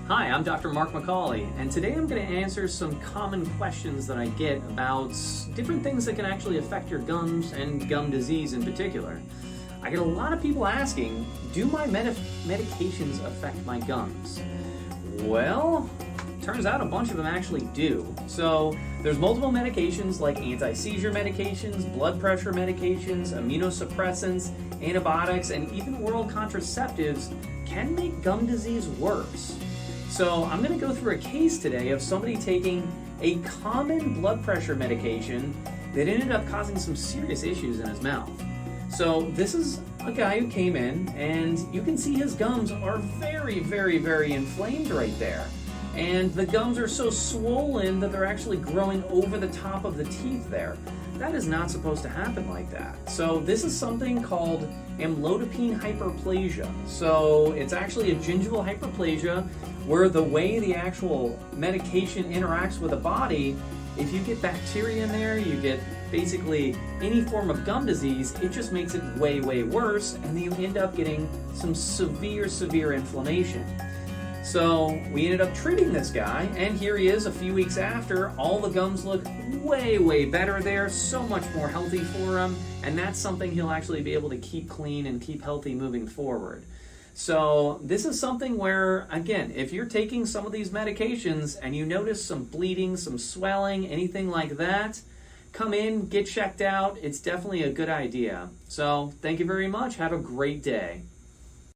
Hi, I'm Dr. Mark McCawley, and today I'm going to answer some common questions that I get about different things that can actually affect your gums and gum disease in particular. I get a lot of people asking, do my medications affect my gums? Well, turns out a bunch of them actually do. So there's multiple medications like anti-seizure medications, blood pressure medications, immunosuppressants, antibiotics, and even oral contraceptives can make gum disease worse. So I'm going to go through a case today of somebody taking a common blood pressure medication that ended up causing some serious issues in his mouth. So this is a guy who came in, and you can see his gums are very inflamed right there. And the gums are so swollen that they're actually growing over the top of the teeth there. That is not supposed to happen like that. So this is something called amlodipine hyperplasia. So it's actually a gingival hyperplasia where the way the actual medication interacts with the body, if you get bacteria in there, you get basically any form of gum disease, it just makes it way worse, and then you end up getting some severe inflammation. So we ended up treating this guy, and here he is a few weeks after. All the gums look way better there, so much more healthy for him, and that's something he'll actually be able to keep clean and keep healthy moving forward. So this is something where, again, if you're taking some of these medications and you notice some bleeding, some swelling, anything like that, come in, get checked out. It's definitely a good idea. So thank you very much. Have a great day.